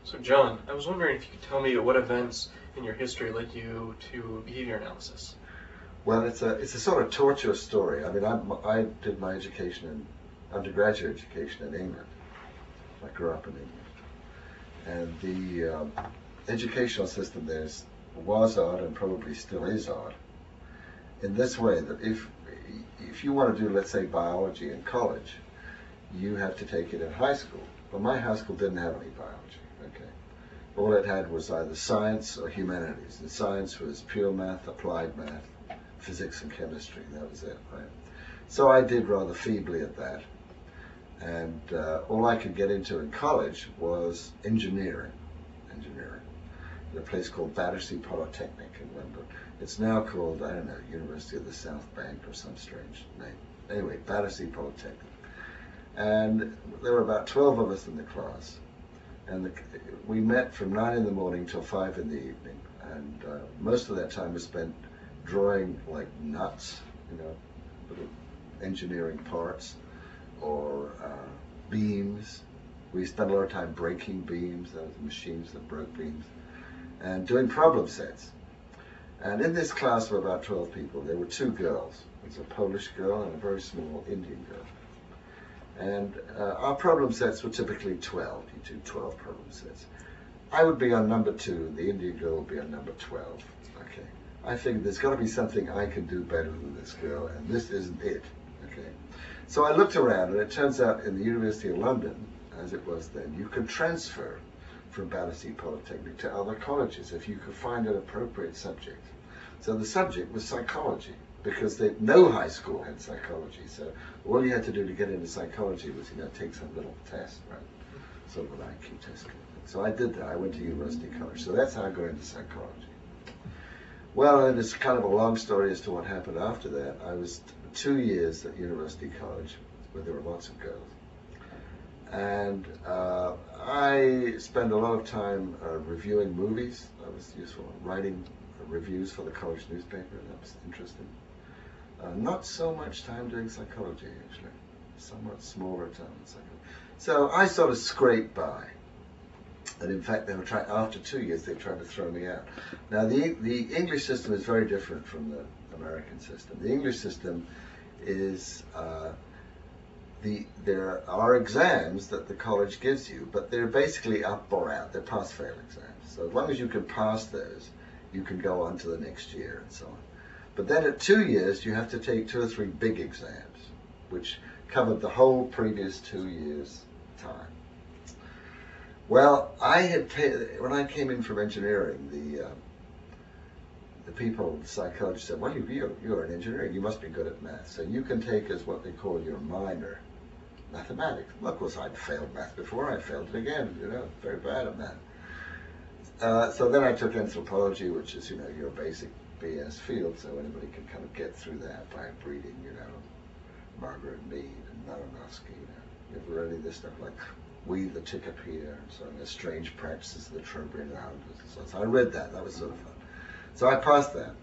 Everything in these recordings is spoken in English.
So John, I was wondering if you could tell me what events in your history led you to behavior analysis. Well, it's a sort of tortuous story. I mean, I did my undergraduate education in England. I grew up in England, and the educational system there was odd and probably still is odd. In this way, that if you want to do, let's say, biology in college, you have to take it in high school. Well, my high school didn't have any biology. Okay, all it had was either science or humanities. And science was pure math, applied math, physics and chemistry. That was it, right? So I did rather feebly at that, and all I could get into in college was engineering. In a place called Battersea Polytechnic in London. It's now called, I don't know, University of the South Bank or some strange name. Anyway, Battersea Polytechnic. And there were about 12 of us in the class. And we met from 9 in the morning till 5 in the evening. And most of that time was spent drawing like nuts, little engineering parts, or beams. We spent a lot of time breaking beams. Those machines that broke beams. And doing problem sets. And in this class of about 12 people, there were 2 girls. There was a Polish girl and a very small Indian girl. And our problem sets were typically 12. You do 12 problem sets. I would be on number 2, the Indian girl would be on number 12. Okay. I figured there's got to be something I can do better than this girl, and this isn't it. Okay. So I looked around, and it turns out in the University of London, as it was then, you could transfer from Battersea Polytechnic to other colleges if you could find an appropriate subject. So the subject was psychology, because no high school had psychology. So all you had to do to get into psychology was, take some little test, right? Sort of an IQ test. So I did that. I went to University College. So that's how I got into psychology. Well, and it's kind of a long story as to what happened after that. I was 2 years at University College, where there were lots of girls. And I spent a lot of time reviewing movies. That was useful. Writing reviews for the college newspaper. That was interesting. Not so much time doing psychology, actually. Somewhat smaller time in psychology. So I sort of scraped by. And in fact, they were after 2 years, they tried to throw me out. Now, the English system is very different from the American system. The English system is... there are exams that the college gives you, but they're basically up or out. They're pass-fail exams. So as long as you can pass those, you can go on to the next year and so on. But then at 2 years, you have to take 2 or 3 big exams, which covered the whole previous 2 years' time. Well, when I came in from engineering, the people, the psychologists said, well, you're an engineer, you must be good at math. So you can take as what they call your minor mathematics. Well, of course, I'd failed math before, I failed it again, very bad at math. So then I took anthropology, which is, your basic BS field, so anybody can kind of get through that by reading, Margaret Mead and Malinowski. You ever read any of this stuff like We the Tickapia and so on, the strange practices of the Trowbridge Islanders and so on. So I read that. That was sort of fun. So I passed that.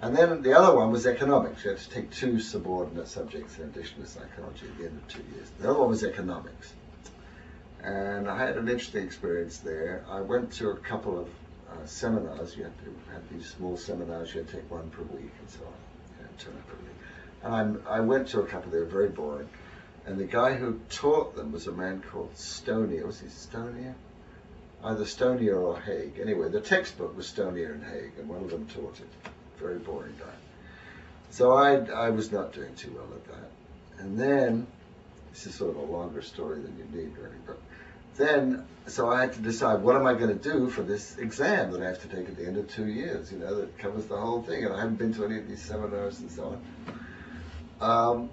And then the other one was economics. You had to take 2 subordinate subjects in addition to psychology at the end of 2 years. The other one was economics. And I had an interesting experience there. I went to a couple of seminars. You had to have these small seminars. You had to take 1 per week and so on. Turn up per week. And I went to a couple. They were very boring. And the guy who taught them was a man called Stonier. Was he Stonier? Either Stonier or Haig. Anyway, the textbook was Stonier and Haig, and one of them taught it. Very boring guy. So I was not doing too well at that. And then, this is sort of a longer story than you need, really, but then, so I had to decide, what am I going to do for this exam that I have to take at the end of 2 years, that covers the whole thing, and I haven't been to any of these seminars and so on.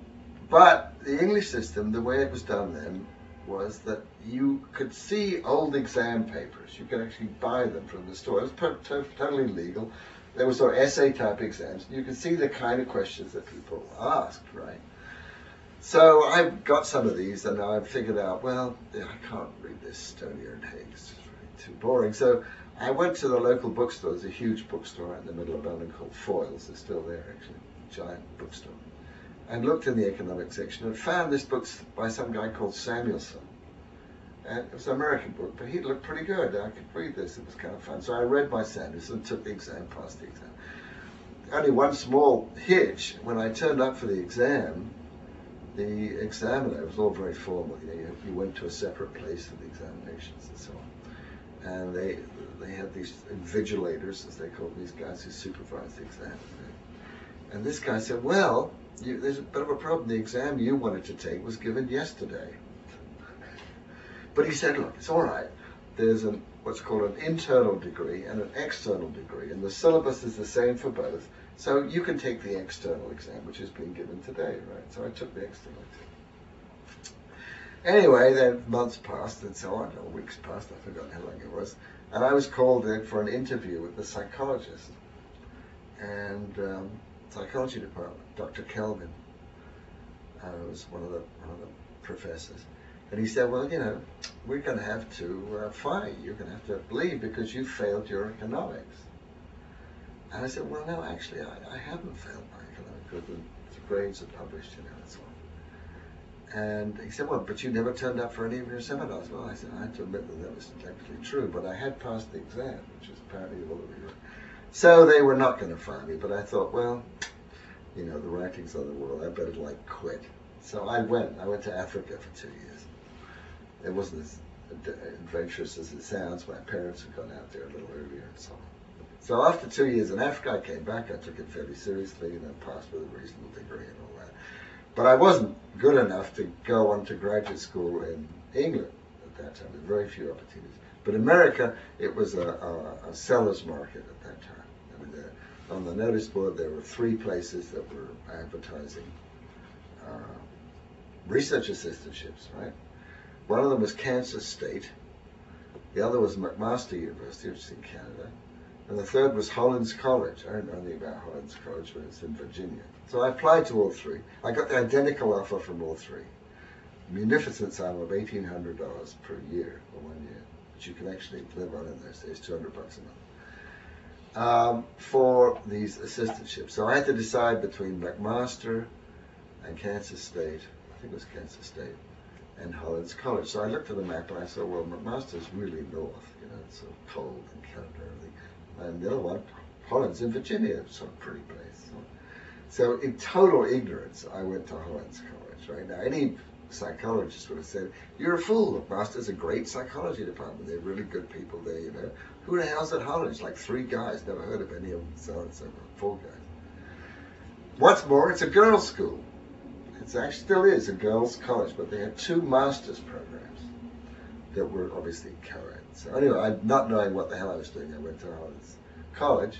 But the English system, the way it was done then, was that you could see old exam papers. You could actually buy them from the store. It was totally legal. There were sort of essay-type exams. You could see the kind of questions that people asked, right? So I got some of these, and I figured out, well, I can't read this Stonier and Haig. It's just really too boring. So I went to the local bookstore. There's a huge bookstore in the middle of London called Foyle's. It's still there, actually, a giant bookstore. And looked in the economics section and found this book by some guy called Samuelson. And it was an American book, but he looked pretty good. I could read this. It was kind of fun. So I read my Sanderson, took the exam, passed the exam. Only one small hitch. When I turned up for the exam, the examiner, it was all very formal. You went to a separate place for the examinations and so on. And they had these invigilators, as they called these guys, who supervised the exam. And this guy said, well, there's a bit of a problem. The exam you wanted to take was given yesterday. But he said, look, it's all right. There's what's called an internal degree and an external degree, and the syllabus is the same for both. So you can take the external exam, which is being given today, right? So I took the external exam. Anyway, then months passed and so on, or weeks passed, I forgot how long it was, and I was called in for an interview with the psychologist. And psychology department, Dr. Kelvin, was one of the professors. And he said, well, we're going to have to fire you. You're going to have to leave because you failed your economics. And I said, well, no, actually, I haven't failed my economics because the grades are published, and so on. And he said, well, but you never turned up for any of your seminars. Well, I said, I had to admit that was actually true, but I had passed the exam, which is apparently all that we were. So they were not going to fire me, but I thought, well, the writing's on the wall, I better quit. So I went to Africa for 2 years. It wasn't as adventurous as it sounds. My parents had gone out there a little earlier and so on. So after 2 years in Africa, I came back. I took it fairly seriously and then passed with a reasonable degree and all that. But I wasn't good enough to go on to graduate school in England at that time. There were very few opportunities. But in America, it was a seller's market at that time. I mean, on the notice board, there were 3 places that were advertising research assistantships, right? One of them was Kansas State. The other was McMaster University, which is in Canada. And the third was Hollins College. I don't know anything about Hollins College, but it's in Virginia. So I applied to all 3. I got the identical offer from all 3. Munificent sum of $1,800 per year for 1 year, which you can actually live on in those days, $200 a month, for these assistantships. So I had to decide between McMaster and Kansas State. I think it was Kansas State. And Hollins College. So I looked at the map and I said, well, McMaster's really north, it's so cold and Canada and everything. And the other one, Hollins in Virginia, it's a pretty place. So in total ignorance, I went to Hollins College, right? Now, any psychologist would have said, you're a fool, McMaster's a great psychology department. They're really good people there, Who the hell's at Hollins? Like 3 guys, never heard of any of them, so on and so forth, 4 guys. What's more, it's a girls' school. It actually still is a girls' college, but they had 2 master's programs that were obviously co-ed. So anyway, not knowing what the hell I was doing, I went to Hollins College,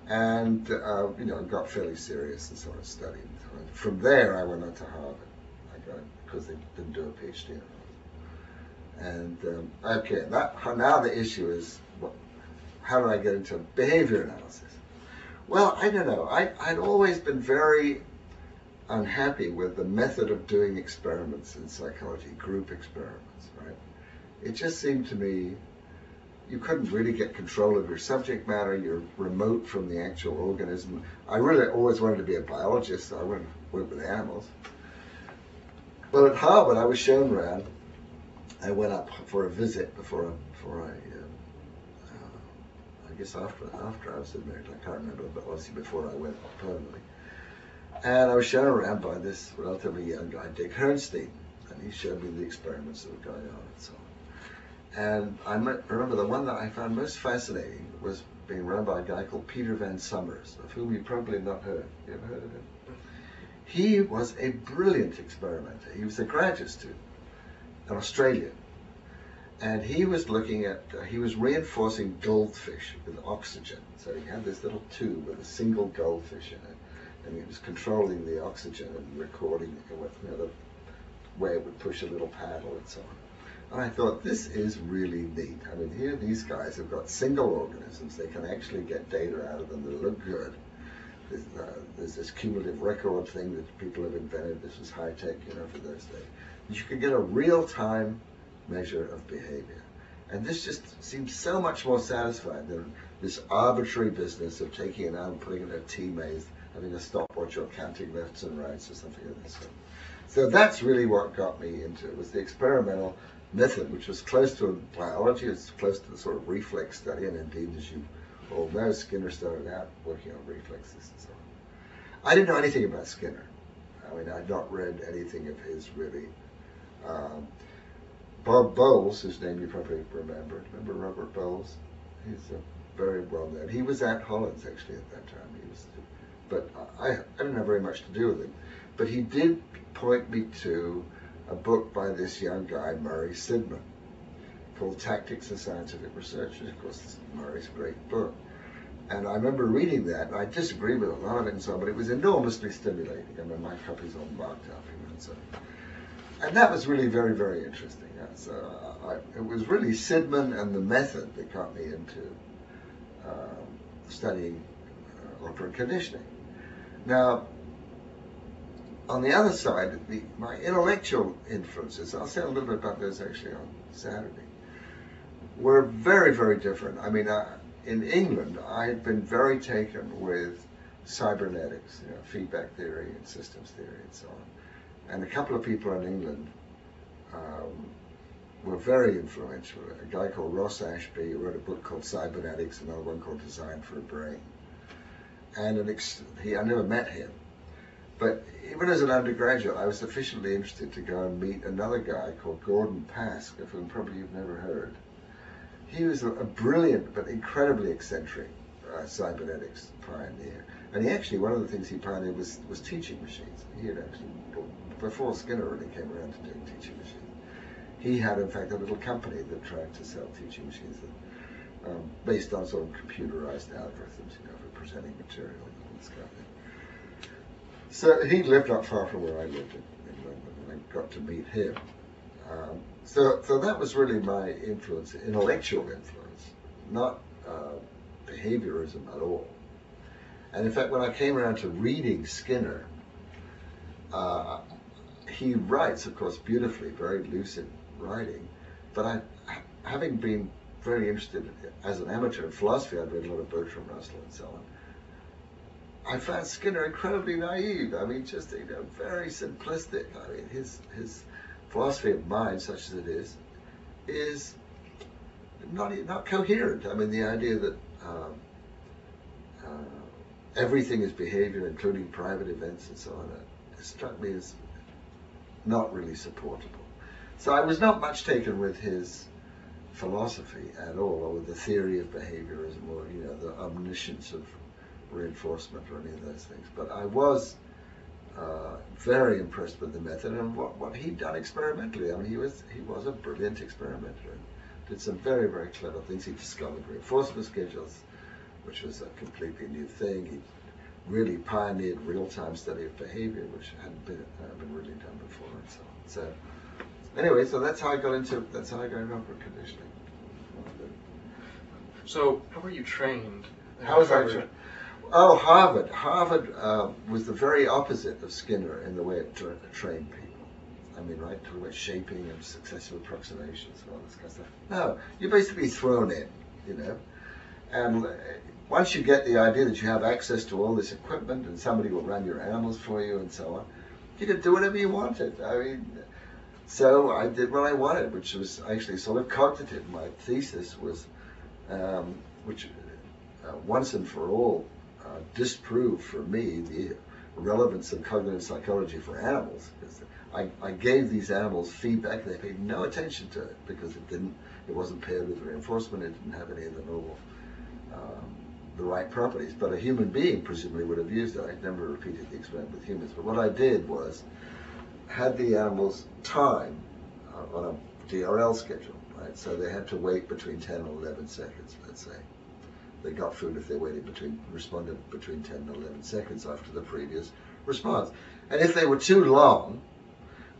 and got fairly serious and sort of studied. From there, I went on to Harvard. I got it because they didn't do a PhD in Harvard. And okay, now the issue is, how did I get into behavior analysis? Well, I don't know. I'd always been very unhappy with the method of doing experiments in psychology, group experiments, right? It just seemed to me you couldn't really get control of your subject matter. You're remote from the actual organism. I really always wanted to be a biologist, so I went with animals. Well, at Harvard, I was shown around. I went up for a visit before I guess after I was admitted. I can't remember, but obviously before I went permanently. And I was shown around by this relatively young guy, Dick Hernstein, and he showed me the experiments that were going on and so on. And I remember the one that I found most fascinating was being run by a guy called Peter Van Summers, of whom you probably have not heard. You ever heard of him? He was a brilliant experimenter. He was a graduate student, an Australian. And he was he was reinforcing goldfish with oxygen. So he had this little tube with a single goldfish in it. And he was controlling the oxygen and recording the way it would push a little paddle and so on. And I thought, this is really neat. I mean, here these guys have got single organisms. They can actually get data out of them that look good. There's this cumulative record thing that people have invented. This was high tech, for those days. You could get a real-time measure of behavior. And this just seems so much more satisfying than this arbitrary business of taking it out and putting it in a T-maze, having a stopwatch or counting lefts and rights or something like this. So that's really what got me into it, was the experimental method, which was close to biology, it's close to the sort of reflex study, and indeed, as you all know, Skinner started out working on reflexes and so on. I didn't know anything about Skinner. I mean, I'd not read anything of his, really. Bob Bowles, whose name you probably remember. Remember Robert Bowles? He's very well known. He was at Hollands, actually, at that time. But I didn't have very much to do with him. But he did point me to a book by this young guy, Murray Sidman, called Tactics of Scientific Research. And of course, this is Murray's great book. And I remember reading that, and I disagreed with a lot of it and so on, but it was enormously stimulating. I mean, my copy's all marked up, and so. And that was really very, very interesting. So it was really Sidman and the method that got me into studying operant conditioning. Now, on the other side, my intellectual influences, I'll say a little bit about those actually on Saturday, were very, very different. I mean, in England, I had been very taken with cybernetics, feedback theory and systems theory and so on. And a couple of people in England were very influential. A guy called Ross Ashby, who wrote a book called Cybernetics, another one called Design for a Brain. And I never met him. But even as an undergraduate, I was sufficiently interested to go and meet another guy called Gordon Pask, of whom probably you've never heard. He was a brilliant but incredibly eccentric cybernetics pioneer. And he actually, one of the things he pioneered was teaching machines. He had actually, before Skinner really came around to doing teaching machines, he had, in fact, a little company that tried to sell teaching machines that, based on sort of computerized algorithms, for presenting material and this kind of thing. So he lived not far from where I lived in London, and I got to meet him. So that was really my influence, intellectual influence, not behaviorism at all. And in fact, when I came around to reading Skinner, he writes, of course, beautifully, very lucid writing, but having been very interested as an amateur in philosophy, I'd read a lot of Bertrand Russell and so on. I found Skinner incredibly naive. I mean, just very simplistic. I mean, his philosophy of mind, such as it is not coherent. I mean, the idea that everything is behavior, including private events and so on, it struck me as not really supportable. So I was not much taken with his philosophy at all, or with the theory of behaviorism, or the omniscience of reinforcement, or any of those things. But I was very impressed with the method and what he'd done experimentally. I mean, he was a brilliant experimenter and did some very, very clever things. He discovered reinforcement schedules, which was a completely new thing. He really pioneered real-time study of behavior, which hadn't been really done before, and so on. So anyway, so that's how I got into operant conditioning. So how were you trained? How was I trained? Oh, Harvard. Harvard was the very opposite of Skinner in the way it trained people. I mean, right, talking about shaping and successive approximations and all this kind of stuff. No, you're basically thrown in, And once you get the idea that you have access to all this equipment and somebody will run your animals for you and so on, you can do whatever you wanted. I mean, so I did what I wanted, which was actually sort of cognitive. My thesis was, once and for all, disproved for me the relevance of cognitive psychology for animals. Because I gave these animals feedback, they paid no attention to it because it wasn't paired with reinforcement, it didn't have any of the normal, the right properties. But a human being presumably would have used it. I never repeated the experiment with humans, but what I did was had the animals time on a DRL schedule, right? So they had to wait between 10 and 11 seconds, let's say. They got food if they responded between 10 and 11 seconds after the previous response. And if they were too long,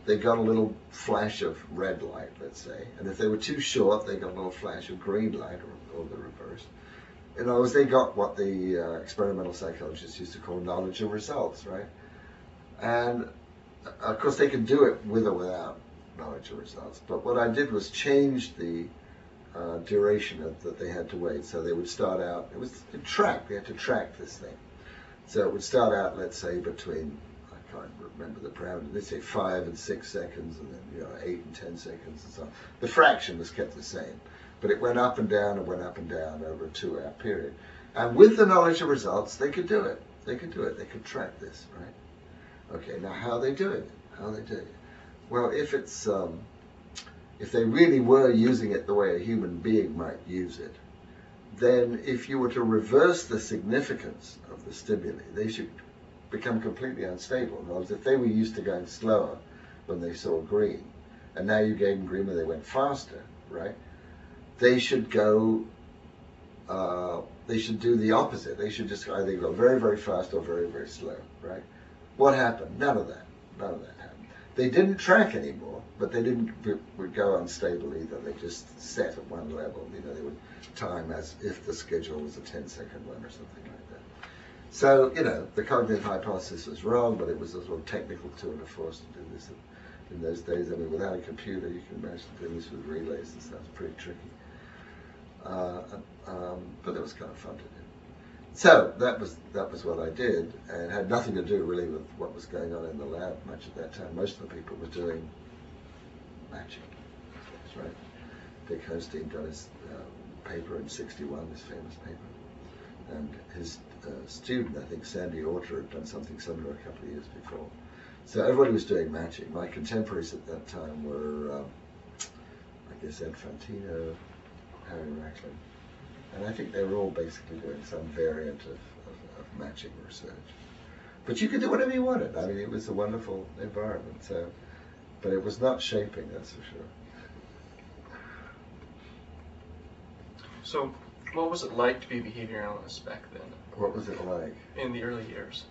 they got a little flash of red light, let's say. And if they were too short, they got a little flash of green light, or the reverse. In other words, they got what the experimental psychologists used to call knowledge of results, right? And of course, they can do it with or without knowledge of results. But what I did was change the duration that they had to wait. So they would start out, they had to track this thing. So it would start out, let's say, between can't remember the parameters. They say 5 and 6 seconds, and then 8 and 10 seconds, and so on. The fraction was kept the same, but it went up and down and went up and down over a 2-hour period. And with the knowledge of results, they could do it. They could do it. They could track this, right? Okay, now how are they doing it? How are they doing it? Well, if it's if they really were using it the way a human being might use it, then if you were to reverse the significance of the stimuli, they should become completely unstable. In other words, if they were used to going slower when they saw green, and now you gave them green when they went faster, right? They should go, they should do the opposite. They should just either go very, very fast or very, very slow, right? What happened? None of that. None of that happened. They didn't track anymore, but they didn't would go unstable either. They just set at one level. They would time as if the schedule was a 10-second one or something like that. So, the cognitive hypothesis was wrong, but it was a sort of technical tour de force to do this in those days. I mean, without a computer, you can imagine doing this with relays and stuff. It's pretty tricky. But it was kind of fun to do. So that was what I did, and it had nothing to do really with what was going on in the lab much at that time. Most of the people were doing matching. That's right. Dick Hosteen got his paper in '61, this famous paper, and his student, I think Sandy Orter, had done something similar a couple of years before. So everybody was doing matching. My contemporaries at that time were, I guess, Ed Fantino, Harry Racklin. And I think they were all basically doing some variant of matching research. But you could do whatever you wanted. I mean, it was a wonderful environment. So, but it was not shaping, that's for sure. So, what was it like to be a behavior analyst back then? What was it like? In the early years.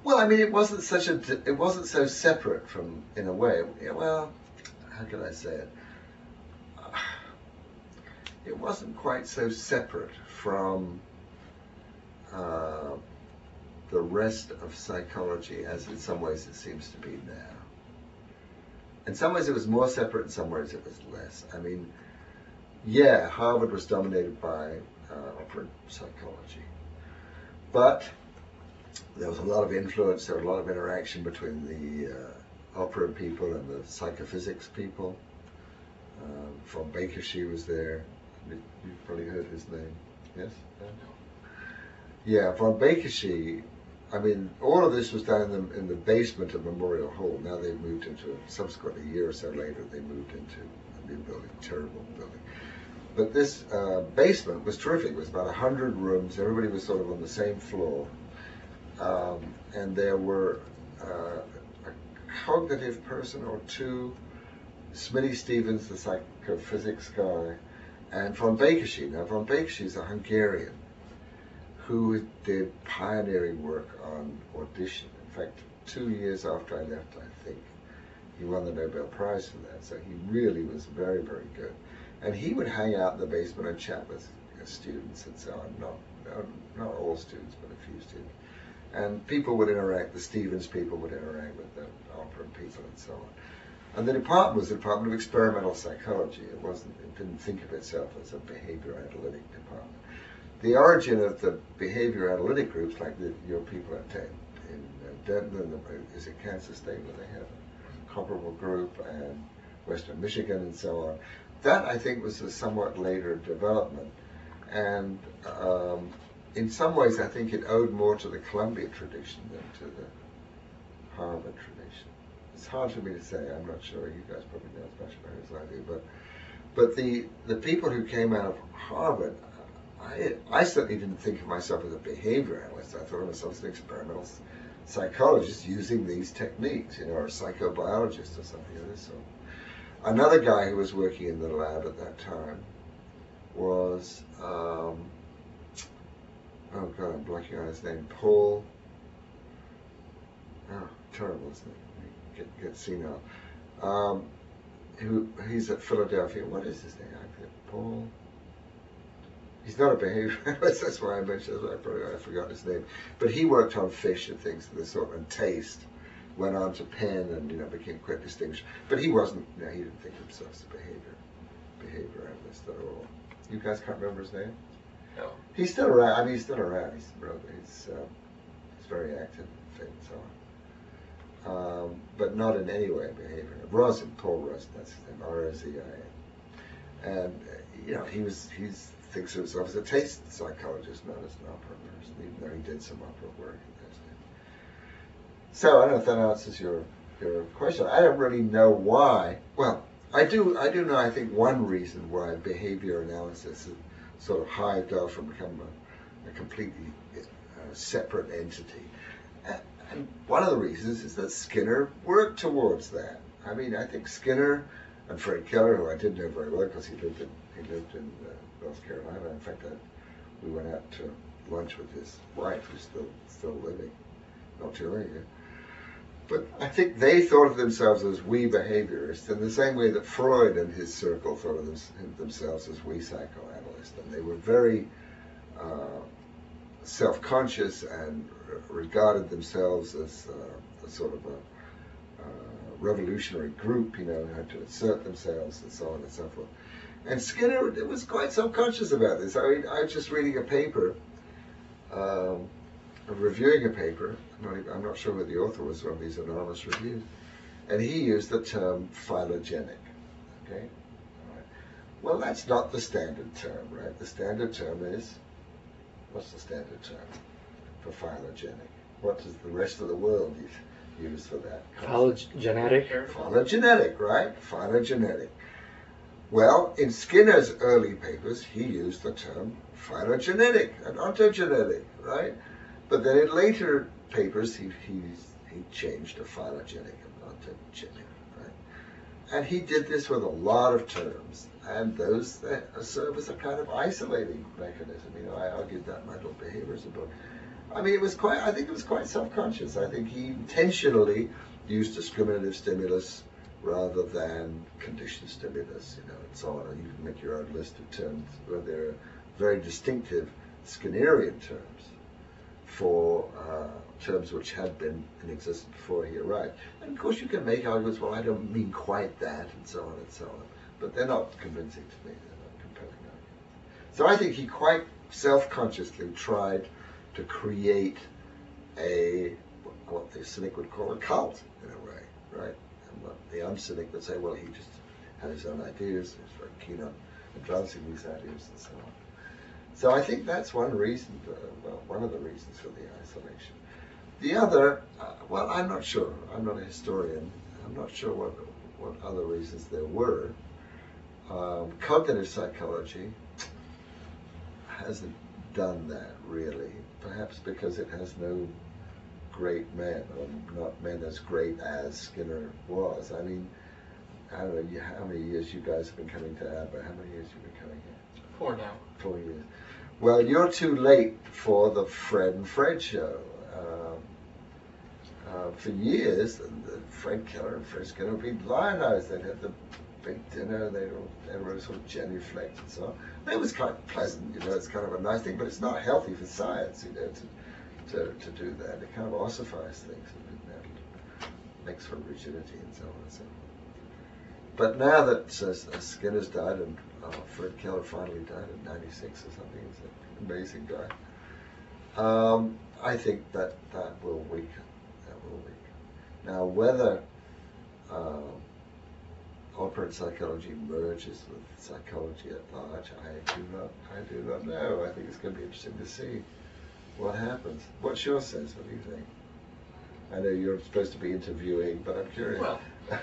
Well, I mean, it wasn't so separate from, in a way. Well, how can I say it? It wasn't quite so separate from the rest of psychology as in some ways it seems to be now. In some ways it was more separate, in some ways it was less. I mean, yeah, Harvard was dominated by operant psychology, but there was a lot of influence, there was a lot of interaction between the operant people and the psychophysics people. Von Bakersche was there. You've probably heard his name, yes? No? Yeah, von Bakersche, I mean, all of this was done in the basement of Memorial Hall. Now they've moved into, subsequently a year or so later, they moved into a new building, terrible building. But this basement was terrific. It was about 100 rooms. Everybody was sort of on the same floor. And there were a cognitive person or two, Smitty Stevens, the psychophysics guy, and von Bakersche. Now, von Bakersche is a Hungarian who did pioneering work on audition. In fact, 2 years after I left, I think, he won the Nobel Prize for that. So he really was very, very good. And he would hang out in the basement and chat with students and so on. Not all students, but a few students. And people would interact, the Stevens people would interact with the operant people and so on. And the department was the Department of Experimental Psychology. It didn't think of itself as a behavior analytic department. The origin of the behavior analytic groups, like your people in Denton, is it Kansas State, where they have a comparable group, and Western Michigan and so on. That, I think, was a somewhat later development. And in some ways, I think it owed more to the Columbia tradition than to the Harvard tradition. It's hard for me to say. I'm not sure. You guys probably know as much about it as I do. But the people who came out of Harvard, I certainly didn't think of myself as a behavior analyst. I thought of myself as an experimental psychologist using these techniques, or a psychobiologist or something of this sort. Another guy who was working in the lab at that time was, oh God, I'm blanking on his name, Paul, terrible, isn't it? Get senile. He's at Philadelphia. What is his name? I forget. Paul. He's not a behavior analyst. That's why I mentioned it. I forgot his name. But he worked on fish and things of this sort, and taste. Went on to Penn and became quite distinguished. But he wasn't. He didn't think of himself as a behavior analyst at all. You guys can't remember his name? No. He's still around. He's still around. He's very active and so on. but not in any way behavior. Rosen, Paul Rosen, that's his name, R-O-Z-I-N. And, he thinks of himself as a taste psychologist, not as an opera person, even though he did some opera work in those days. So I don't know if that answers your question. I don't really know why. Well, I do know, I think, one reason why behavior analysis is sort of hived off and become a completely separate entity. And one of the reasons is that Skinner worked towards that. I mean, I think Skinner and Fred Keller, who I didn't know very well because he lived in North Carolina. In fact, we went out to lunch with his wife, who's still living, not too long ago. But I think they thought of themselves as we behaviorists in the same way that Freud and his circle thought of themselves as we psychoanalysts. And they were very self-conscious and regarded themselves as a sort of a revolutionary group, who had to assert themselves and so on and so forth. And Skinner was quite self-conscious about this. I mean, I was just reading a paper, reviewing a paper. I'm not sure who the author was from these anonymous reviews, and he used the term phylogenic. Okay, all right. Well, that's not the standard term, right? The standard term is, what's the standard term for phylogenic? What does the rest of the world use for that? Phylogenetic. Phylogenetic, right? Phylogenetic. Well, in Skinner's early papers, he used the term phylogenetic and ontogenetic, right? But then in later papers, he changed to phylogenetic and ontogenic, right? And he did this with a lot of terms, and those serve as a kind of isolating mechanism. I argued that in my little behaviorism book. I mean, I think it was quite self-conscious. I think he intentionally used discriminative stimulus rather than conditioned stimulus, and so on. And you can make your own list of terms where they're very distinctive Skinnerian terms for terms which had been in existence before he arrived. And of course you can make arguments, well, I don't mean quite that, and so on and so on. But they're not convincing to me, they're not compelling arguments. So I think he quite self-consciously tried to create what the cynic would call a cult, in a way, right? And the uncynic would say, well, he just had his own ideas, he was very keen on advancing these ideas and so on. So I think that's one reason, one of the reasons for the isolation. The other, well, I'm not sure. I'm not a historian. I'm not sure what other reasons there were. Cognitive psychology hasn't done that, really. Perhaps because it has no great men, or not men as great as Skinner was. I mean, I don't know how many years you guys have been coming to ABBA. How many years have you been coming here? 4 now. 4 years. Well, you're too late for the Fred and Fred show. For years, Fred Keller and Fred Skinner would be lionized. They'd have the big dinner, they were sort of genuflect and so on. And it was kind of pleasant, it's kind of a nice thing, but it's not healthy for science, to do that. It kind of ossifies things and makes for rigidity and so on and so on. But now that Skinner's died and Fred Keller finally died at 96 or something, he's an amazing guy. I think that will weaken. Now, whether operant psychology merges with psychology at large, I do not know. I think it's going to be interesting to see what happens. What's your sense? What do you think? I know you're supposed to be interviewing, but I'm curious. Well, I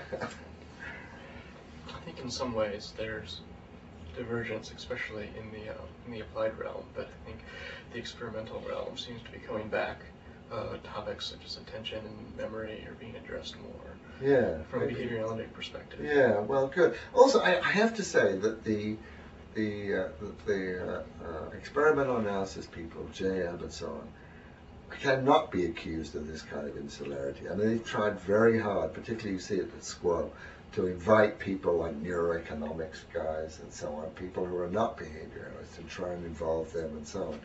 think in some ways there's divergence, especially in the applied realm, but I think the experimental realm seems to be coming back. Topics such as attention and memory are being addressed more from a behavior analytic perspective. Yeah, well, good. Also, I have to say that the experimental analysis people, JM and so on, cannot be accused of this kind of insularity. I mean, they've tried very hard, particularly you see it at Squall, to invite people like neuroeconomics guys and so on, people who are not behavioralists, and try and involve them and so on.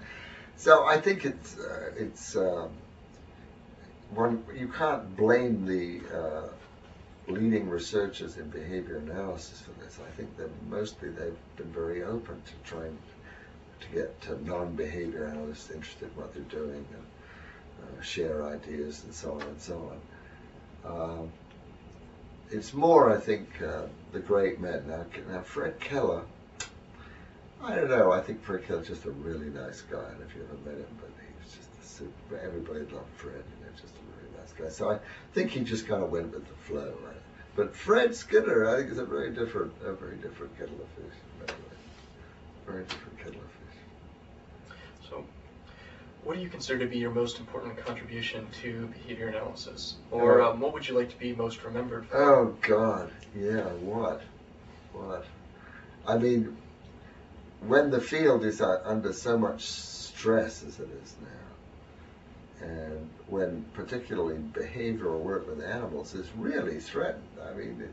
So I think you can't blame the leading researchers in behavior analysis for this. I think that mostly they've been very open to trying to get non-behavior analysts interested in what they're doing and share ideas and so on and so It's more, I think, the great men. Now, Fred Keller, I don't know, I think Fred Keller's just a really nice guy, and if you ever met him, but he was just a super, everybody loved Fred, just a really nice guy. So I think he just kind of went with the flow, right? But Fred Skinner, I think, is a very different kettle of fish, by the way. Very different kettle of fish. So, what do you consider to be your most important contribution to behavior analysis? Or what would you like to be most remembered for? Oh, God. Yeah, what? I mean, when the field is under so much stress as it is now, and when particularly behavioral work with animals is really threatened, I mean,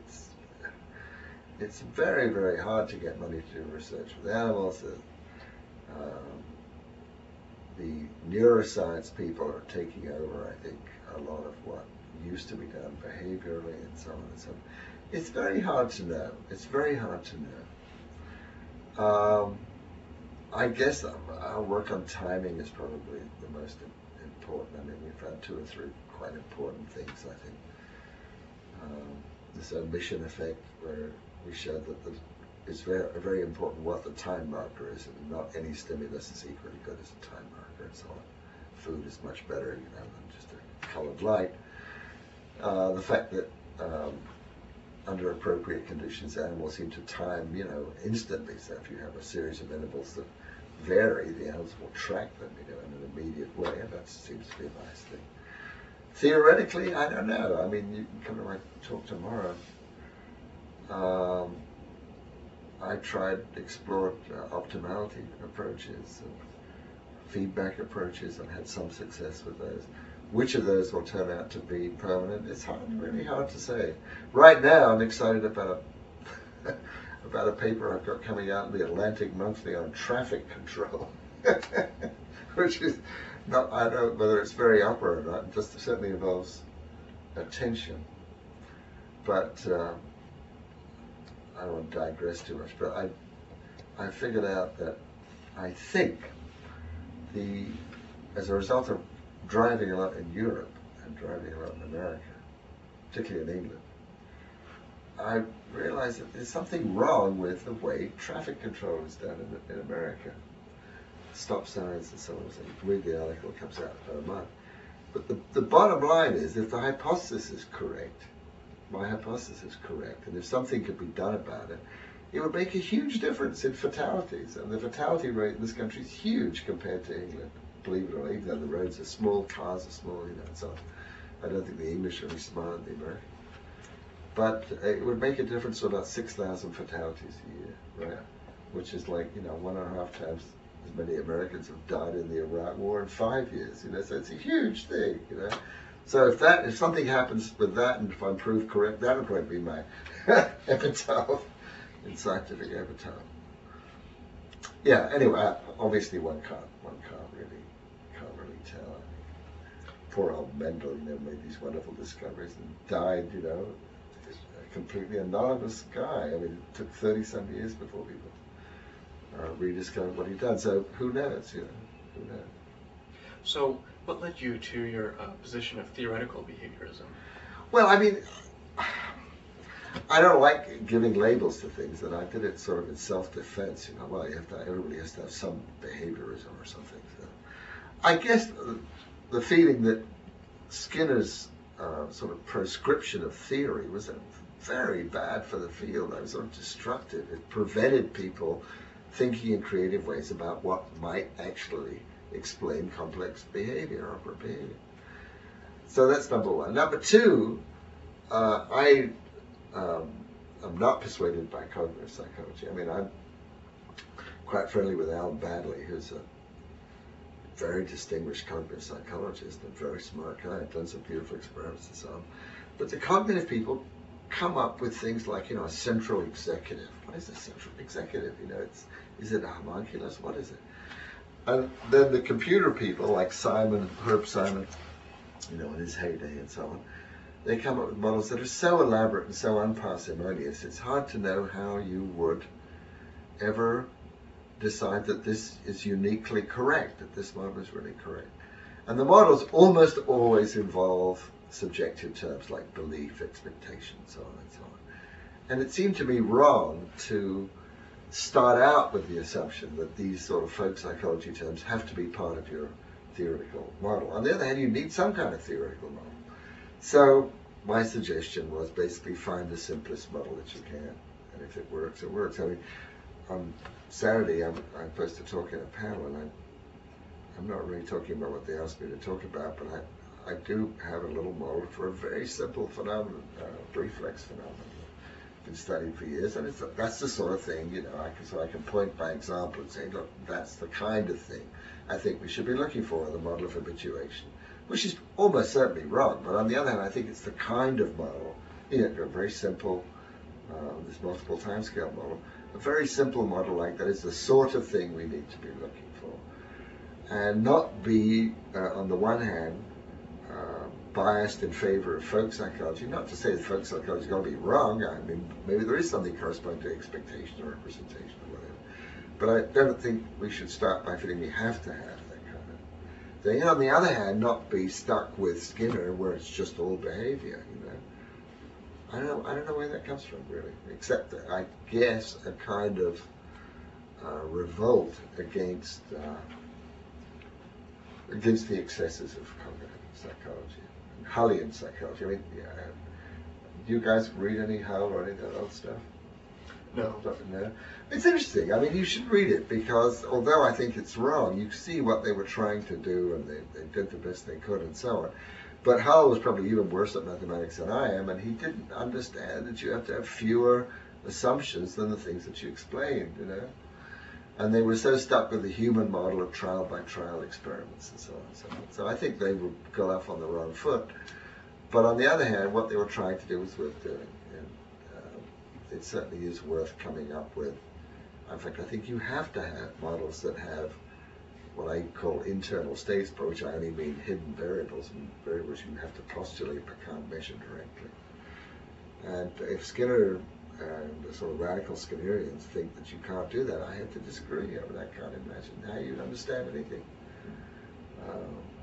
it's very, very hard to get money to do research with animals. The neuroscience people are taking over, I think, a lot of what used to be done behaviorally and so on and so on. It's very hard to know. I guess our work on timing is probably the most important. I mean, we found 2 or 3 quite important things, I think. This omission effect, where we showed that it's very important what the time marker is, and not any stimulus is equally good as a time marker and so on. Food is much better, than just a colored light. The fact that under appropriate conditions, animals seem to time, instantly. So if you have a series of intervals that vary, the animals will track them, in an immediate way, and that seems to be a nice thing. Theoretically, I don't know. I mean, you can come to my talk tomorrow. I explored optimality approaches and feedback approaches, and had some success with those. Which of those will turn out to be permanent? It's really hard to say. Right now, I'm excited about a paper I've got coming out in the Atlantic Monthly on traffic control, which is not, I don't know whether it's very upper or not. It just certainly involves attention. But I don't want to digress too much. But I figured out that I think as a result of driving a lot in Europe and driving a lot in America, particularly in England, I realized that there's something wrong with the way traffic control is done in America. Stop signs and so on. So read the article, it comes out per month. But the bottom line is, if the hypothesis is correct, my hypothesis is correct, and if something could be done about it, it would make a huge difference in fatalities. And the fatality rate in this country is huge compared to England, believe it or not. Even though the roads are small, cars are small, so I don't think the English are any smarter than the Americans. But it would make a difference to about 6,000 fatalities a year, right? Which is like, 1.5 times as many Americans have died in the Iraq War in 5 years, so it's a huge thing, So if something happens with that, and if I'm proved correct, that would probably be my epitaph, in scientific epitaph. Yeah, anyway, obviously one can't really tell. Poor old Mendel, made these wonderful discoveries and died, a completely anonymous guy. I mean, it took 30-some years before people rediscovered what he'd done. So who knows, who knows? So what led you to your position of theoretical behaviorism? Well, I mean, I don't like giving labels to things, and I did it sort of in self-defense. Well, everybody has to have some behaviorism or something. So I guess the feeling that Skinner's sort of prescription of theory was very bad for the field. It was sort of destructive. It prevented people thinking in creative ways about what might actually explain complex behavior or behavior. So that's number one. Number two, I'm not persuaded by cognitive psychology. I mean, I'm quite friendly with Al Badley, who's a very distinguished cognitive psychologist and very smart guy, done some beautiful experiments and so on. But the cognitive people come up with things like, a central executive. What is a central executive? Is it a homunculus? What is it? And then the computer people like Herb Simon, in his heyday and so on, they come up with models that are so elaborate and so unparsimonious, it's hard to know how you would ever decide that this is uniquely correct, that this model is really correct. And the models almost always involve subjective terms like belief, expectation, so on and so on. And it seemed to me wrong to start out with the assumption that these sort of folk psychology terms have to be part of your theoretical model. On the other hand, you need some kind of theoretical model. So my suggestion was basically find the simplest model that you can. And if it works, it works. I mean, on Saturday, I'm supposed to talk in a panel, and I'm not really talking about what they asked me to talk about, but I do have a little model for a very simple phenomenon, reflex phenomenon. Been studied for years, and that's the sort of thing, you know, so I can point by example and say, look, that's the kind of thing I think we should be looking for in the model of habituation, which is almost certainly wrong, but on the other hand, I think it's the kind of model, you know, a very simple, this multiple timescale model, a very simple model like that is the sort of thing we need to be looking for, and not be, on the one hand, biased in favor of folk psychology. Not to say that folk psychology is going to be wrong. I mean, maybe there is something corresponding to expectation or representation or whatever. But I don't think we should start by feeling we have to have that kind of thing. And on the other hand, not be stuck with Skinner where it's just all behavior, you know. I don't know where that comes from, really, except that I guess a kind of revolt against the excesses of cognitive psychology. Hullian psychology. I mean, do you guys read any Hull or any of that old stuff? No. No. It's interesting. I mean, you should read it because although I think it's wrong, you see what they were trying to do and they did the best they could and so on. But Hull was probably even worse at mathematics than I am, and he didn't understand that you have to have fewer assumptions than the things that you explained, you know. And they were so stuck with the human model of trial-by-trial experiments and so on and so on. So I think they got off on the wrong foot. But on the other hand, what they were trying to do was worth doing. And it certainly is worth coming up with. In fact, I think you have to have models that have what I call internal states, by which I only mean hidden variables, and variables you have to postulate but can't measure directly. And if Skinner and the sort of radical Skinnerians think that you can't do that, I have to disagree. I mean, I can't imagine how you'd understand anything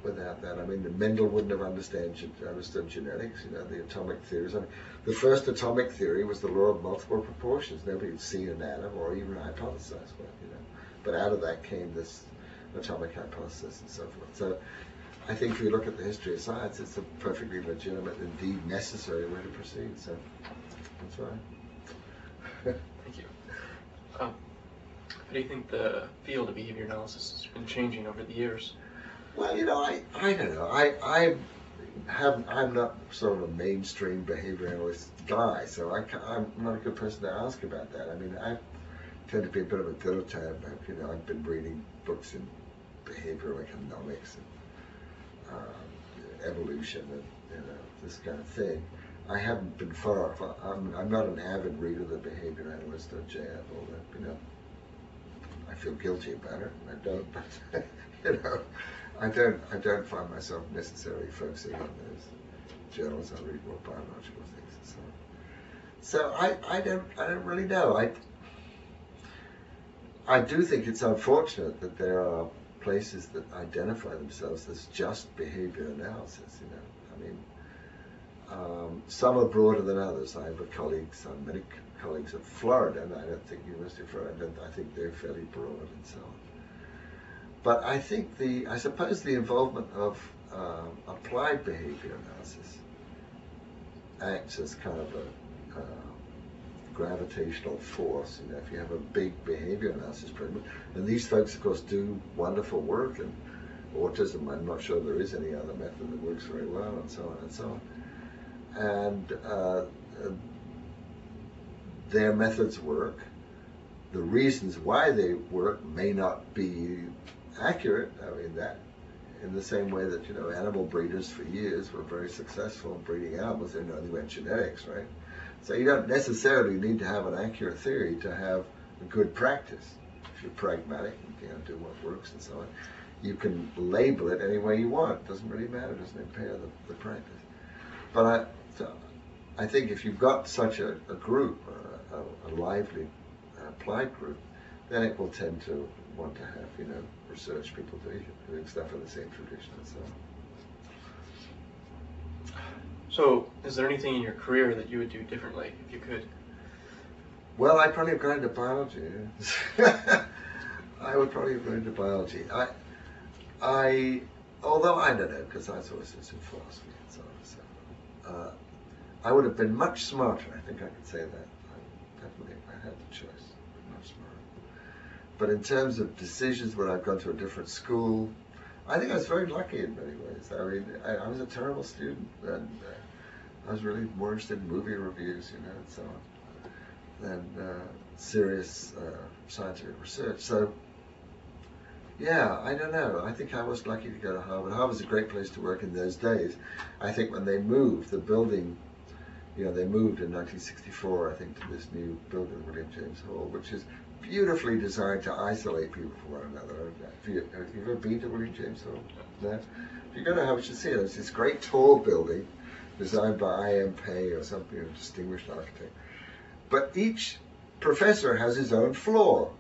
without that. I mean, Mendel wouldn't have understood genetics, you know, the atomic theories. I mean, the first atomic theory was the law of multiple proportions. Nobody had seen an atom or even hypothesized one, you know. But out of that came this atomic hypothesis and so forth. So I think if you look at the history of science, it's a perfectly legitimate, indeed necessary way to proceed. So that's right. Thank you. How do you think the field of behavior analysis has been changing over the years? Well, you know, I don't know. I'm not sort of a mainstream behavior analyst guy, so I'm not a good person to ask about that. I mean, I tend to be a bit of a dilettante. You know, I've been reading books in behavioral economics and evolution and, you know, this kind of thing. I haven't been far. I'm not an avid reader of the behavior analyst or JF, although, you know, I feel guilty about it, and I don't. But you know, I don't find myself necessarily focusing on those journals. I read more biological things and so on. So I don't really know. I do think it's unfortunate that there are places that identify themselves as just behavior analysis. You know, I mean. Some are broader than others. I have many colleagues at Florida, and I don't think University of Florida, I think they're fairly broad and so on. But I think I suppose the involvement of applied behavior analysis acts as kind of a gravitational force. You know, if you have a big behavior analysis program, and these folks, of course, do wonderful work in autism. I'm not sure there is any other method that works very well, and so on and so on. And their methods work. The reasons why they work may not be accurate. I mean, that in the same way that, you know, animal breeders for years were very successful in breeding animals. They only went genetics, right? So you don't necessarily need to have an accurate theory to have a good practice. If you're pragmatic, you can do what works and so on. You can label it any way you want. It doesn't really matter. It doesn't impair the practice. But I think if you've got such a group, a lively applied group, then it will tend to want to have, you know, research people doing stuff in the same tradition and so on. So, is there anything in your career that you would do differently if you could? Well, I'd probably have gone into biology. Yeah. I would probably have gone into biology. Although I don't know, because I was always interested in philosophy and so on. So, I would have been much smarter. I think I could say that. Definitely, I had the choice. Much smarter. But in terms of decisions, when I've gone to a different school, I think I was very lucky in many ways. I mean, I was a terrible student, and I was really more interested in movie reviews, and so on, than serious scientific research. So, yeah, I don't know. I think I was lucky to go to Harvard. Harvard's a great place to work in those days. I think when they moved, the building, they moved in 1964, I think, to this new building, William James Hall, which is beautifully designed to isolate people from one another. Have you ever been to William James Hall? No? If you go to Harvard, you should see it. It's this great tall building designed by I.M. Pei or something, a distinguished architect. But each professor has his own floor.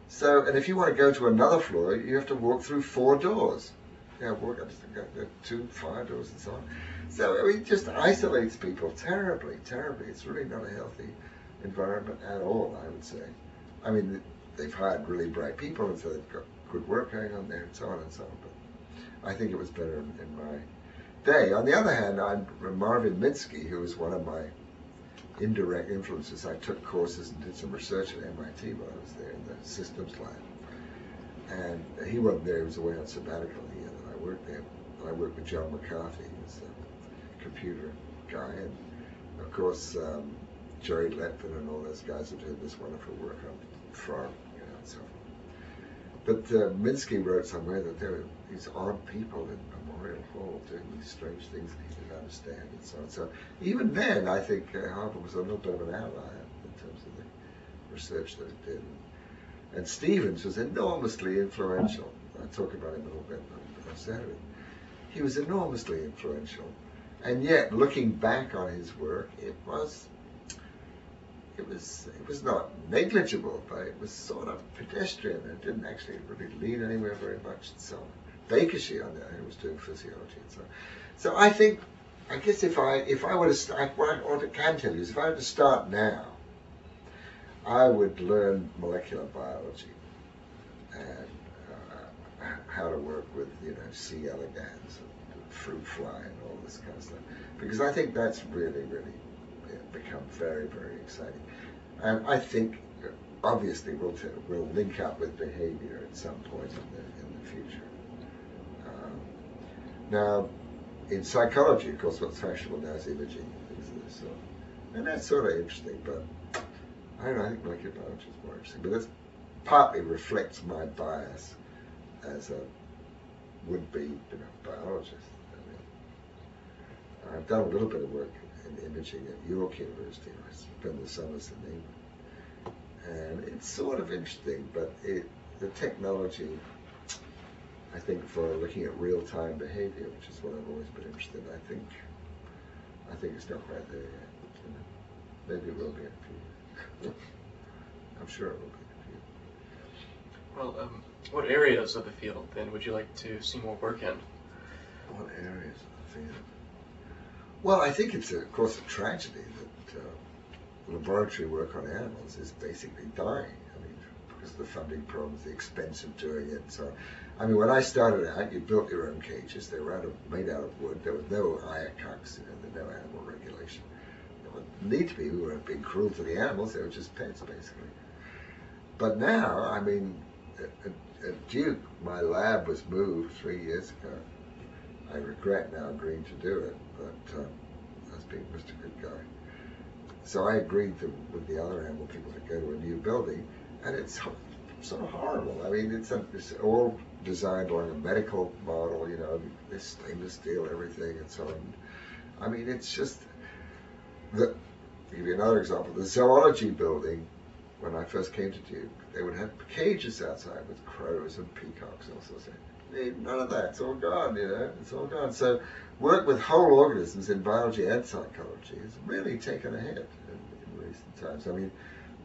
So, and if you want to go to another floor, you have to walk through 4 doors. Walk up to 2 fire doors and so on. So it just isolates people terribly, terribly. It's really not a healthy environment at all, I would say. I mean, they've hired really bright people, and so they've got good work going on there, and so on and so on. But I think it was better in my day. On the other hand, Marvin Minsky, who was one of my indirect influences. I took courses and did some research at MIT while I was there in the systems lab. And he wasn't there, he was away on sabbatical the year that I worked there. I worked with John McCarthy, who was a computer guy, and of course Jerry Letford and all those guys who did this wonderful work on farm, and so on. But Minsky wrote somewhere that there were these odd people in Memorial Hall doing these strange things that he didn't understand and so on. So even then, I think Harvard was a little bit of an outlier in terms of the research that it did. And Stevens was enormously influential. I talk about him a little bit on Saturday. He was enormously influential. And yet, looking back on his work, it was not negligible, but it was sort of pedestrian. It didn't actually really lead anywhere very much and so on. Bakershy, on the other hand, was doing physiology and so on. So I guess if I were to start, what I can tell you is if I were to start now, I would learn molecular biology and how to work with, C. elegans and fruit fly and all this kind of stuff. Because I think that's really, really become very, very exciting. And I think, obviously, we'll link up with behavior at some point in the future. Now, in psychology, of course, what's fashionable now is imaging and things of this sort. And that's sort of interesting, but I don't know, I think molecular biology is more interesting. But that partly reflects my bias as a would-be biologist. I mean, I've done a little bit of work in imaging at York University. I spent the summers in England. And it's sort of interesting, but the technology, I think, for looking at real-time behavior, which is what I've always been interested in, I think it's not quite there yet. Maybe it will be in a few years. I'm sure it will be in a few years. Well, what areas of the field, then, would you like to see more work in? What areas of the field? Well, I think it's, of course, a tragedy that laboratory work on animals is basically dying. I mean, because of the funding problems, the expense of doing it, and so on. I mean, when I started out, you built your own cages. They were made out of wood. There was no IACUCs, there was no animal regulation. There wouldn't need to be. We weren't being cruel to the animals. They were just pets, basically. But now, I mean, at Duke, my lab was moved 3 years ago. I regret now agreeing to do it, but I was being Mr. Good Guy. So I agreed with the other animal people to go to a new building, and it's sort of horrible. I mean, it's all designed along a medical model, this stainless steel, everything, and so on. I mean, it's just, to give you another example, the zoology building, when I first came to Duke, they would have cages outside with crows and peacocks and all sorts of things. None of that. It's all gone, It's all gone. So work with whole organisms in biology and psychology has really taken a hit in recent times. I mean,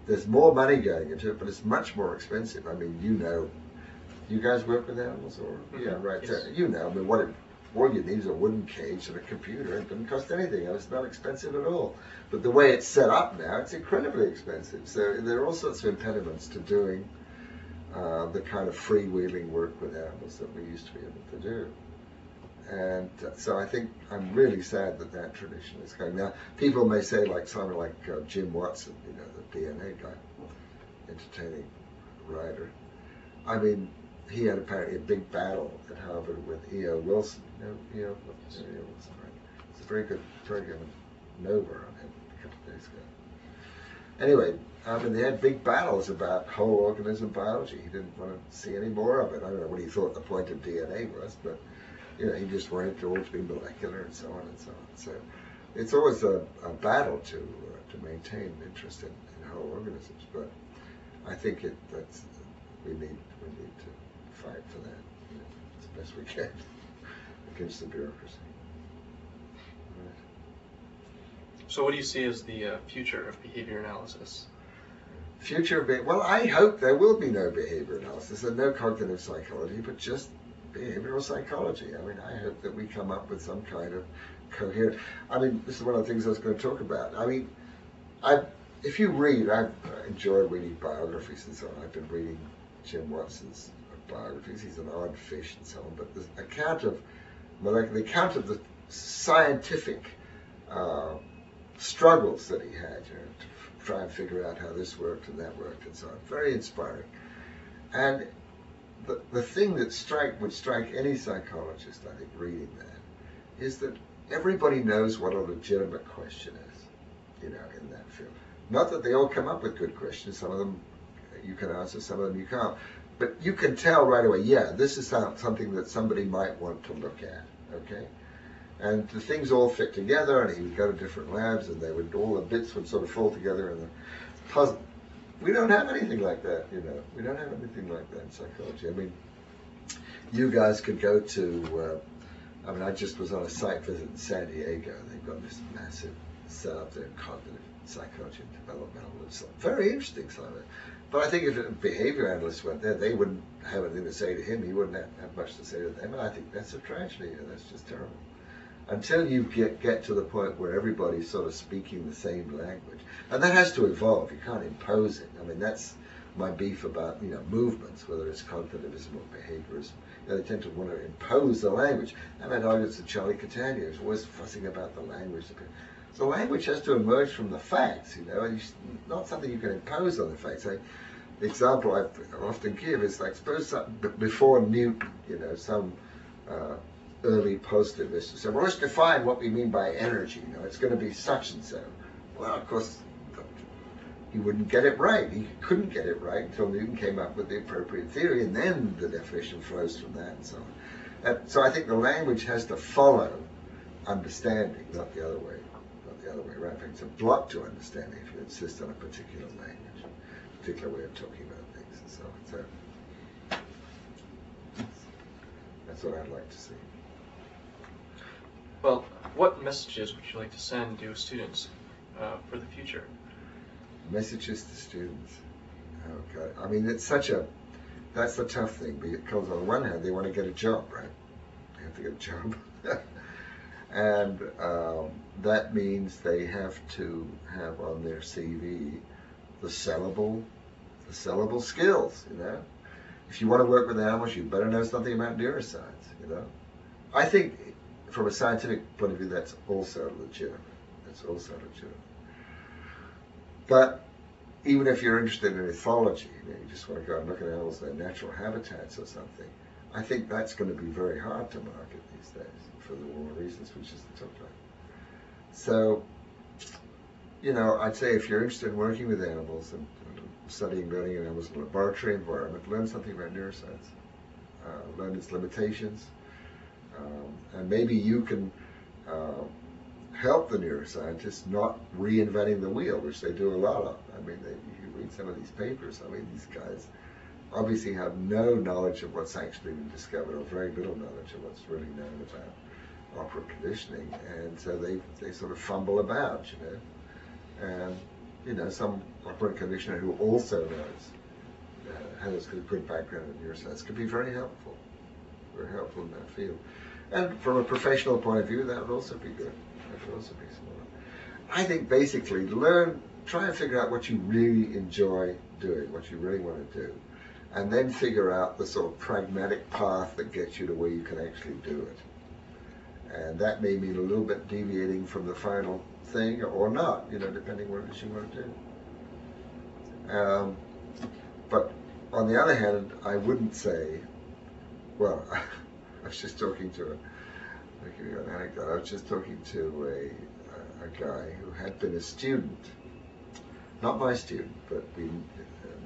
there's more money going into it, but it's much more expensive. I mean, you guys work with animals, or yeah, right? Yes. So, I mean, all you need is a wooden cage and a computer. It doesn't cost anything. It's not expensive at all. But the way it's set up now, it's incredibly expensive. So there are all sorts of impediments to doing the kind of freewheeling work with animals that we used to be able to do. And so I think I'm really sad that that tradition is going. Now, people may say, like someone like Jim Watson, you know, the DNA guy, entertaining writer. I mean, he had apparently a big battle at Harvard with E.O. Wilson. You know, E.O. Wilson, right? It's a very good Nova on him a couple of days ago. Anyway, I mean, they had big battles about whole organism biology. He didn't want to see any more of it. I don't know what he thought the point of DNA was, but you know, he just wanted it all to be molecular and so on and so on. So it's always a battle to maintain interest in whole organisms. But I think that's we need to fight for that, you know, as best we can against the bureaucracy. Right. So what do you see as the future of behavior analysis? Well, I hope there will be no behavior analysis and no cognitive psychology, but just behavioral psychology. I mean, I hope that we come up with some kind of coherent. I mean, this is one of the things I was going to talk about. I mean, if you read, I enjoy reading biographies and so on. I've been reading Jim Watson's biographies. He's an odd fish and so on. But the account of the scientific struggles that he had, you know, to try and figure out how this worked and that worked and so on. Very inspiring. And the thing that would strike any psychologist, I think, reading that, is that everybody knows what a legitimate question is, you know, in that field. Not that they all come up with good questions. Some of them you can answer, some of them you can't. But you can tell right away, yeah, this is something that somebody might want to look at, okay? And the things all fit together, and he would go to different labs, and all the bits would sort of fall together in the puzzle. We don't have anything like that, you know. We don't have anything like that in psychology. I mean, you guys could go to, I just was on a site visit in San Diego. They've got this massive setup there in cognitive psychology and developmental. It's very interesting, some of it. But I think if a behavior analyst went there, they wouldn't have anything to say to him. He wouldn't have much to say to them. And I think that's a tragedy. That's just terrible. Until you get to the point where everybody's sort of speaking the same language. And that has to evolve. You can't impose it. I mean, that's my beef about, you know, movements, whether it's cognitivism or behaviorism. You know, they tend to want to impose the language. I mean, arguments to Charlie Catania, who's always fussing about the language. So language has to emerge from the facts, you know, and it's not something you can impose on the facts. The example I often give is, like, suppose before Newton, you know, some early positivists said, well, let's define what we mean by energy. You know, it's going to be such and so. Well, of course, he wouldn't get it right. He couldn't get it right until Newton came up with the appropriate theory, and then the definition flows from that and so on. So I think the language has to follow understanding, not the other way. Not the other way around. It's a block to understanding if you insist on a particular language, a particular way of talking about things and so on. So that's what I'd like to see. Well, what messages would you like to send to students for the future? Messages to students. Oh God, I mean, that's the tough thing, because on the one hand, they want to get a job, right? They have to get a job. And that means they have to have on their CV the sellable skills, you know? If you want to work with animals, you better know something about neuroscience, you know? I think from a scientific point of view, that's also legitimate. But even if you're interested in ethology, you just want to go and look at animals in their natural habitats or something, I think that's going to be very hard to market these days for all the reasons we just talked about. So, you know, I'd say if you're interested in working with animals and studying learning in animals in a laboratory environment, learn something about neuroscience, learn its limitations, and maybe you can help the neuroscientists not reinventing the wheel, which they do a lot of. I mean, you read some of these papers, I mean, these guys obviously have no knowledge of what's actually been discovered, or very little knowledge of what's really known about operant conditioning, and so they sort of fumble about, you know. And, you know, some operant conditioner who also knows, has a good background in neuroscience could be very helpful in that field. And from a professional point of view, that would also be good. That would also be similar. I think basically try and figure out what you really enjoy doing, what you really want to do, and then figure out the sort of pragmatic path that gets you to where you can actually do it. And that may mean a little bit deviating from the final thing or not, depending what it is you want to do. But on the other hand, I wouldn't say, well, I was just talking to I'll give you an anecdote. I was just talking to a guy who had been a student, not my student, but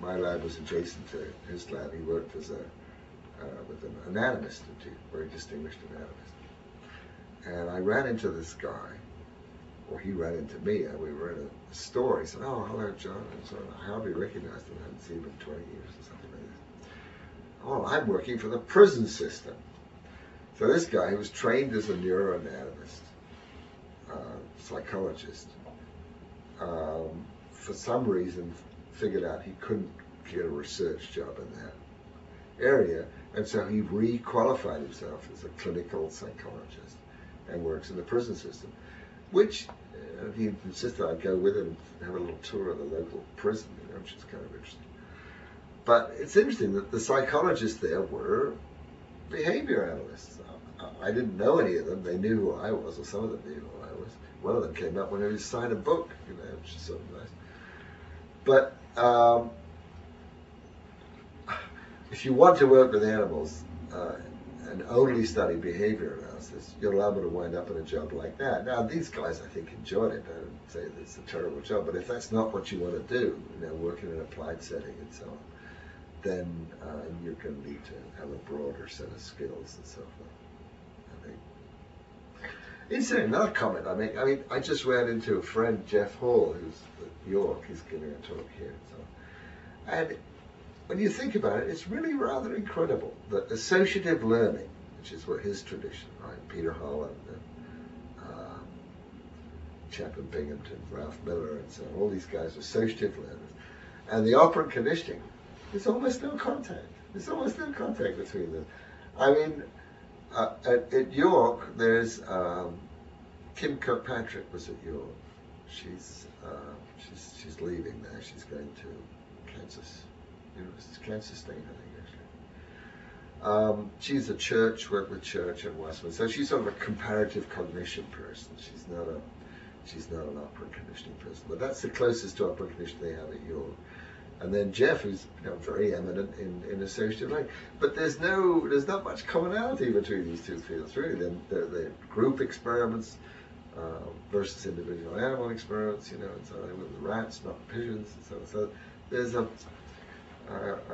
my lab was adjacent to his lab. He worked as with an anatomist, a very distinguished anatomist. And I ran into this guy, or he ran into me, and we were in a store. He said, "Oh, hello, John." And so I hardly recognized him. I hadn't seen him in 20 years or something like that. "Oh, I'm working for the prison system." So this guy, who was trained as a neuroanatomist, psychologist, for some reason figured out he couldn't get a research job in that area, and so he re-qualified himself as a clinical psychologist and works in the prison system, which he insisted I'd go with him and have a little tour of the local prison, which is kind of interesting. But it's interesting that the psychologists there were behavior analysts. I didn't know any of them. They knew who I was, or some of them knew who I was. One of them came up when he signed a book, which is sort of nice. But if you want to work with animals and only study behavior analysis, you're liable to wind up in a job like that. Now, these guys, I think, enjoyed it. I don't say that it's a terrible job, but if that's not what you want to do, work in an applied setting and so on, then you're going to need to have a broader set of skills and so forth. I think. Incidentally, another comment I make. I mean, I just ran into a friend, Jeff Hall, who's at York. He's giving a talk here and so on. And when you think about it, it's really rather incredible that associative learning, which is what his tradition, right? Peter Holland, Chapman Binghamton, Ralph Miller, and so on. All these guys are associative learners, and the operant conditioning. There's almost no contact. There's almost no contact between them. I mean, at York, there's Kim Kirkpatrick was at York. She's leaving now. She's going to Kansas State, I think, actually. She's worked with Church and Westman, so she's sort of a comparative cognition person. She's not an operant conditioning person, but that's the closest to operant conditioning they have at York. And then Jeff, who's very eminent in associative learning. But there's not much commonality between these two fields, really. They're group experiments versus individual animal experiments, and so on, with the rats, not pigeons, and so on. So there's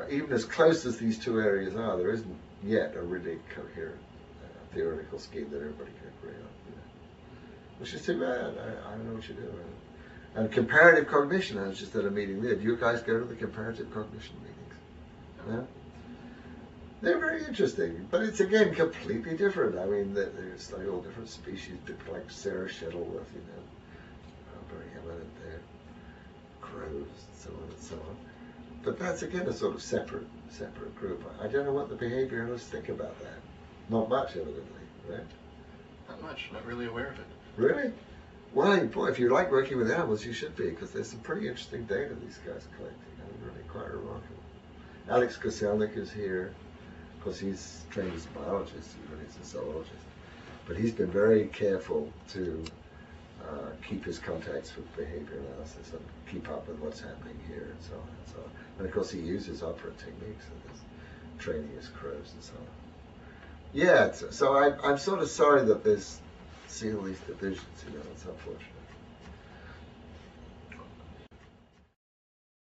even as close as these two areas are, there isn't yet a really coherent theoretical scheme that everybody can agree on. Which is too bad. I don't know what you do. And comparative cognition, I was just at a meeting there. Do you guys go to the comparative cognition meetings? No? They're very interesting, but it's again completely different. I mean, they study all different species, people like Sarah Shuttleworth, very eminent there, crows, and so on and so on. But that's again a sort of separate group. I don't know what the behavioralists think about that. Not much, evidently, right? Not much. Not really aware of it. Really? Well, boy, if you like working with animals, you should be, because there's some pretty interesting data these guys are collecting. Really quite remarkable. Alex Koselnik is here. Of course, he's trained as a biologist, he's a zoologist. But he's been very careful to keep his contacts with behavior analysis and keep up with what's happening here and so on and so on. And of course, he uses operant techniques in his training his crows and so on. Yeah, so I'm sort of sorry that there's seeing all these divisions, it's unfortunate.